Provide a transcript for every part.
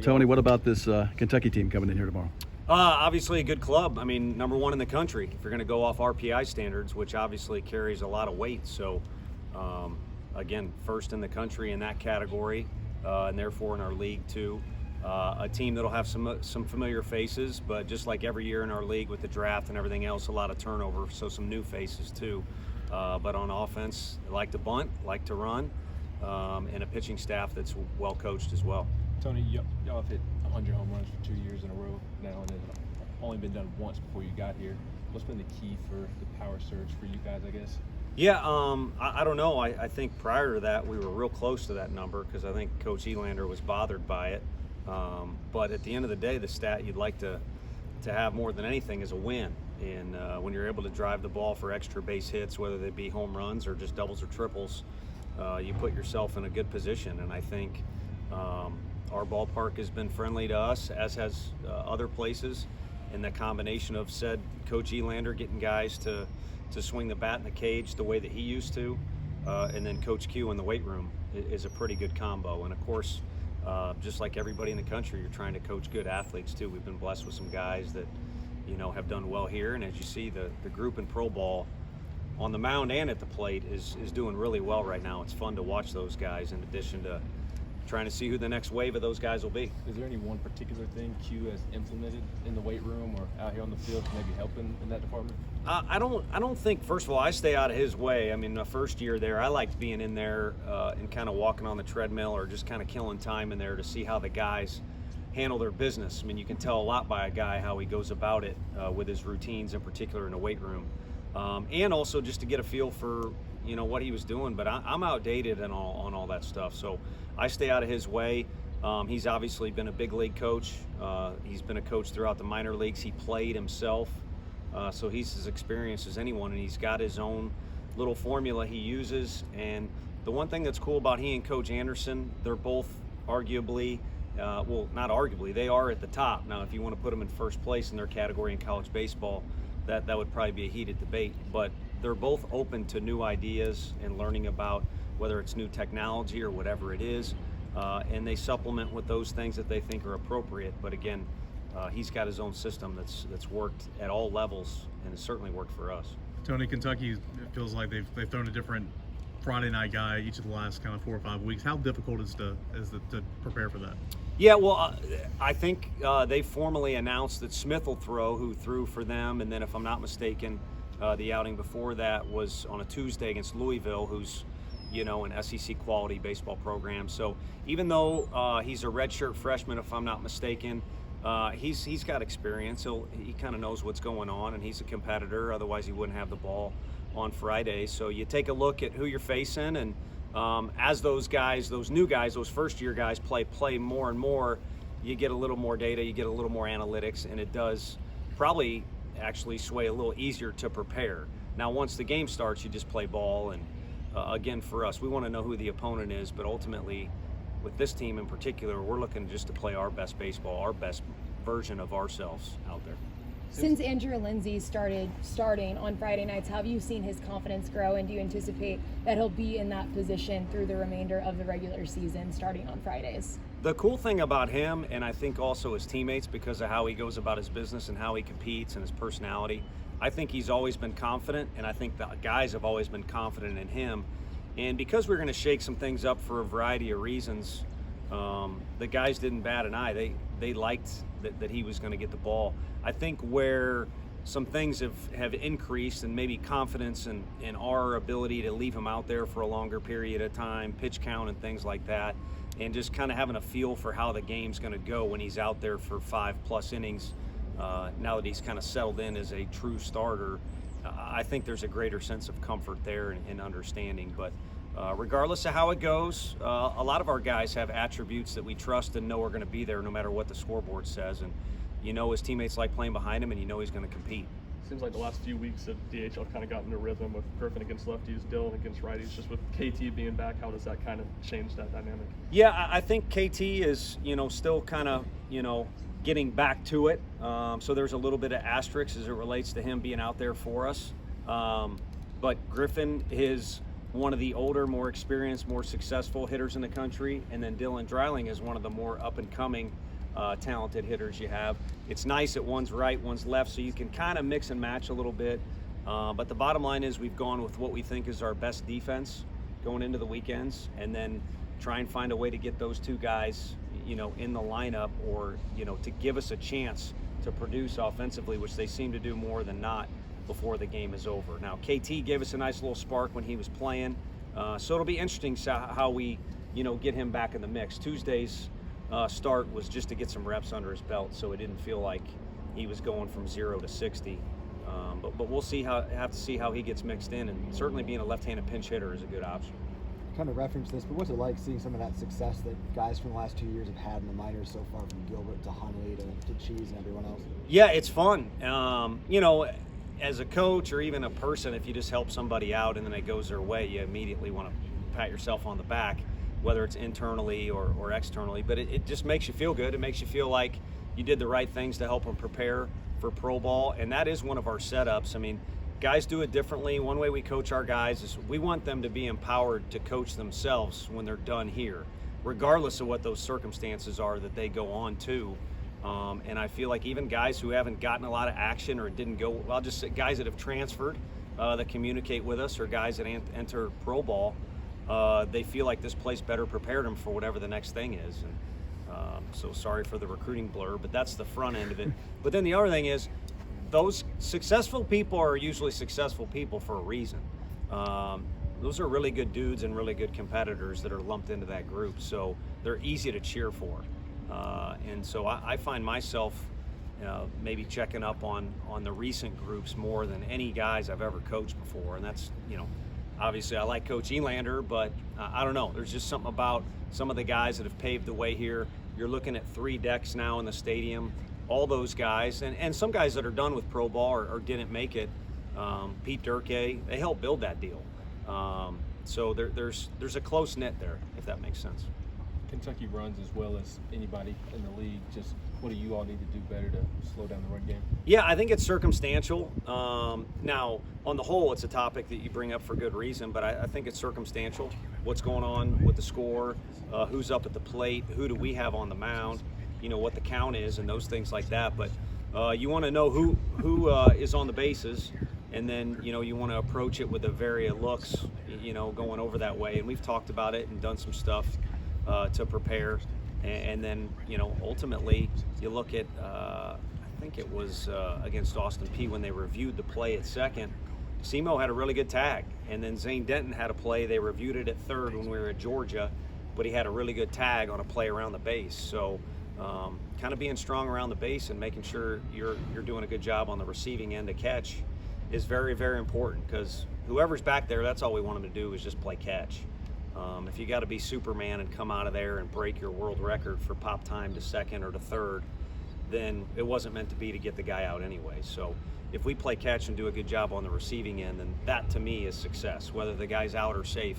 Tony, what about this Kentucky team coming in here tomorrow? Obviously a good club. I mean, number one in the country, if you're going to go off RPI standards, which obviously carries a lot of weight. So, again, first in the country in that category, and therefore in our league too. A team that'll have some familiar faces, but just like every year in our league with the draft and everything else, a lot of turnover, so some new faces too. But on offense, they like to bunt, like to run, and a pitching staff that's well coached as well. Tony, y'all have hit 100 home runs for 2 years in a row now, and it's only been done once before you got here. What's been the key for the power surge for you guys, I guess? Yeah, I don't know. I think prior to that, we were real close to that number because I think Coach Elander was bothered by it. But at the end of the day, the stat you'd like to have more than anything is a win. And when you're able to drive the ball for extra base hits, whether they be home runs or just doubles or triples, you put yourself in a good position. And I think our ballpark has been friendly to us, as has other places. And the combination of said Coach Elander getting guys to swing the bat in the cage the way that he used to, and then Coach Q in the weight room is a pretty good combo. And of course, just like everybody in the country, you're trying to coach good athletes too. We've been blessed with some guys that, have done well here. And as you see, the group in pro ball on the mound and at the plate is doing really well right now. It's fun to watch those guys, in addition to trying to see who the next wave of those guys will be. Is there any one particular thing Q has implemented in the weight room or out here on the field to maybe help in that department? I don't think, first of all, I stay out of his way. I mean, the first year there, I liked being in there and kind of walking on the treadmill or just kind of killing time in there to see how the guys handle their business. I mean, you can tell a lot by a guy how he goes about it with his routines, in particular in the weight room. And also just to get a feel for, what he was doing. But I'm outdated on all that stuff. So I stay out of his way. He's obviously been a big league coach. He's been a coach throughout the minor leagues. He played himself. So he's as experienced as anyone, and he's got his own little formula he uses. And the one thing that's cool about he and Coach Anderson, they're both arguably, well, not arguably, they are at the top. Now, if you want to put them in first place in their category in college baseball, that would probably be a heated debate. But they're both open to new ideas and learning about whether it's new technology or whatever it is. And they supplement with those things that they think are appropriate. But again, he's got his own system that's worked at all levels, and it's certainly worked for us. Tony, Kentucky, it feels like they've thrown a different Friday night guy each of the last kind of 4 or 5 weeks. How difficult is to prepare for that? Yeah, well, I think they formally announced that Smith will throw, who threw for them, and then if I'm not mistaken, the outing before that was on a Tuesday against Louisville, who's an SEC quality baseball program. So even though he's a redshirt freshman, if I'm not mistaken, he's got experience. He kind of knows what's going on, and he's a competitor. Otherwise, he wouldn't have the ball on Friday. So you take a look at who you're facing, and as those guys, those new guys, those first-year guys play more and more, you get a little more data, you get a little more analytics, and it does probably actually sway a little easier to prepare. Now, once the game starts, you just play ball, and again, for us, we want to know who the opponent is, but ultimately, with this team in particular, we're looking just to play our best baseball, our best version of ourselves out there. Since Andrew Lindsay starting on Friday nights, how have you seen his confidence grow, and do you anticipate that he'll be in that position through the remainder of the regular season starting on Fridays? The cool thing about him, and I think also his teammates, because of how he goes about his business and how he competes and his personality, I think he's always been confident, and I think the guys have always been confident in him. And because we're going to shake some things up for a variety of reasons, the guys didn't bat an eye. They liked that he was going to get the ball. I think where some things have increased, and maybe confidence in our ability to leave him out there for a longer period of time, pitch count and things like that, and just kind of having a feel for how the game's going to go when he's out there for 5+ innings. Now that he's kind of settled in as a true starter, I think there's a greater sense of comfort there and understanding. But regardless of how it goes, a lot of our guys have attributes that we trust and know are going to be there no matter what the scoreboard says. And his teammates like playing behind him, and he's going to compete. Seems like the last few weeks of DHL kind of got in a rhythm with Griffin against lefties, Dillon against righties. Just with KT being back, how does that kind of change that dynamic? Yeah, I think KT is, still kind of, getting back to it. So there's a little bit of asterisk as it relates to him being out there for us. But Griffin is one of the older, more experienced, more successful hitters in the country. And then Dylan Dreiling is one of the more up and coming talented hitters you have. It's nice that one's right, one's left, so you can kind of mix and match a little bit. But the bottom line is we've gone with what we think is our best defense going into the weekends, and then try and find a way to get those two guys, in the lineup, or, to give us a chance to produce offensively, which they seem to do more than not before the game is over. Now, KT gave us a nice little spark when he was playing, so it'll be interesting how we, get him back in the mix. Tuesday's start was just to get some reps under his belt, so it didn't feel like he was going from 0 to 60. But we'll have to see how he gets mixed in, and certainly being a left-handed pinch hitter is a good option. Kind of reference this, but what's it like seeing some of that success that guys from the last 2 years have had in the minors so far, from Gilbert to Hunley to Cheese and everyone else? Yeah, it's fun. As a coach or even a person, if you just help somebody out and then it goes their way, you immediately want to pat yourself on the back, whether it's internally or externally. But it just makes you feel good. It makes you feel like you did the right things to help them prepare for pro ball, and that is one of our setups. I mean, guys do it differently. One way we coach our guys is we want them to be empowered to coach themselves when they're done here, regardless of what those circumstances are that they go on to. And I feel like even guys who haven't gotten a lot of action or didn't go, well, I'll just say guys that have transferred that communicate with us, or guys that enter pro ball, they feel like this place better prepared them for whatever the next thing is. And so sorry for the recruiting blur, but that's the front end of it. But then the other thing is, those successful people are usually successful people for a reason. Those are really good dudes and really good competitors that are lumped into that group, so they're easy to cheer for. And so I find myself maybe checking up on the recent groups more than any guys I've ever coached before. And that's, obviously I like Coach Elander, but I don't know. There's just something about some of the guys that have paved the way here. You're looking at 3 decks now in the stadium. All those guys, and some guys that are done with pro ball or didn't make it, Pete Durkee, they helped build that deal. So there's a close knit there, if that makes sense. Kentucky runs as well as anybody in the league. Just what do you all need to do better to slow down the run game? Yeah, I think it's circumstantial. Now, on the whole, it's a topic that you bring up for good reason, but I think it's circumstantial. What's going on with the score, who's up at the plate, who do we have on the mound, what the count is, and those things like that. But you want to know who is on the bases, and then you want to approach it with a variety of looks, going over that way. And we've talked about it and done some stuff to prepare, and then ultimately you look at I think it was against Austin Peay when they reviewed the play at second. Simo had a really good tag, and then Zane Denton had a play. They reviewed it at third when we were at Georgia, but he had a really good tag on a play around the base. So kind of being strong around the base and making sure you're doing a good job on the receiving end to catch is very, very important, because whoever's back there, that's all we want them to do is just play catch. If you got to be Superman and come out of there and break your world record for pop time to second or to third, then it wasn't meant to be to get the guy out anyway. So if we play catch and do a good job on the receiving end, then that to me is success. Whether the guy's out or safe,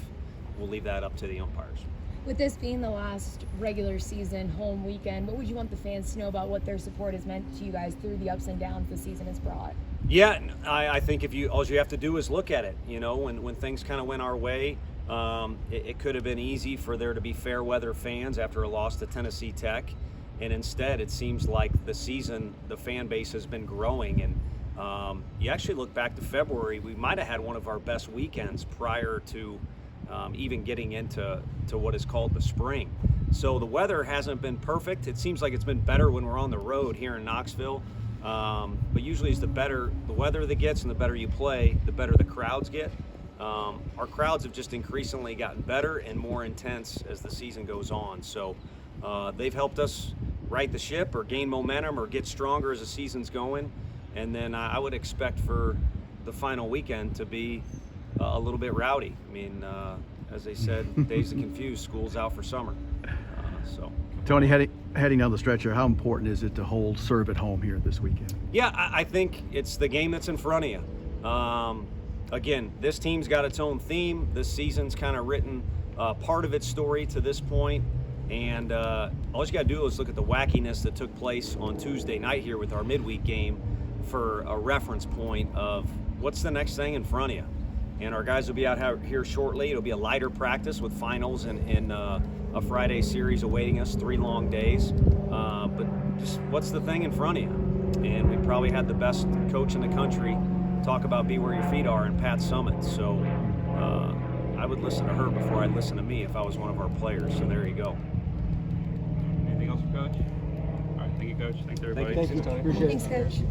we'll leave that up to the umpires. With this being the last regular season home weekend, what would you want the fans to know about what their support has meant to you guys through the ups and downs the season has brought? Yeah, I think all you have to do is look at it. When things kind of went our way, it could have been easy for there to be fair weather fans after a loss to Tennessee Tech, and instead it seems like the season, the fan base has been growing. And you actually look back to February, we might have had one of our best weekends prior to even getting into what is called the spring. So the weather hasn't been perfect. It seems like it's been better when we're on the road here in Knoxville. But usually it's the better the weather that gets and the better you play, the better the crowds get. Our crowds have just increasingly gotten better and more intense as the season goes on. So they've helped us right the ship or gain momentum or get stronger as the season's going. And then I would expect for the final weekend to be a little bit rowdy. I mean, as they said, days of confused, school's out for summer. So. Tony, heading down the stretch here, how important is it to hold serve at home here this weekend? Yeah, I think it's the game that's in front of you. Again, this team's got its own theme. This season's kind of written part of its story to this point. And all you got to do is look at the wackiness that took place on Tuesday night here with our midweek game for a reference point of what's the next thing in front of you. And our guys will be out here shortly. It'll be a lighter practice with finals and a Friday series awaiting us, 3 long days. But what's the thing in front of you? And we probably had the best coach in the country talk about be where your feet are and Pat Summitt. So I would listen to her before I'd listen to me if I was one of our players. So there you go. Anything else for Coach? All right, thank you, Coach. Thanks, everybody. Thank you. Appreciate it. Thanks, Coach.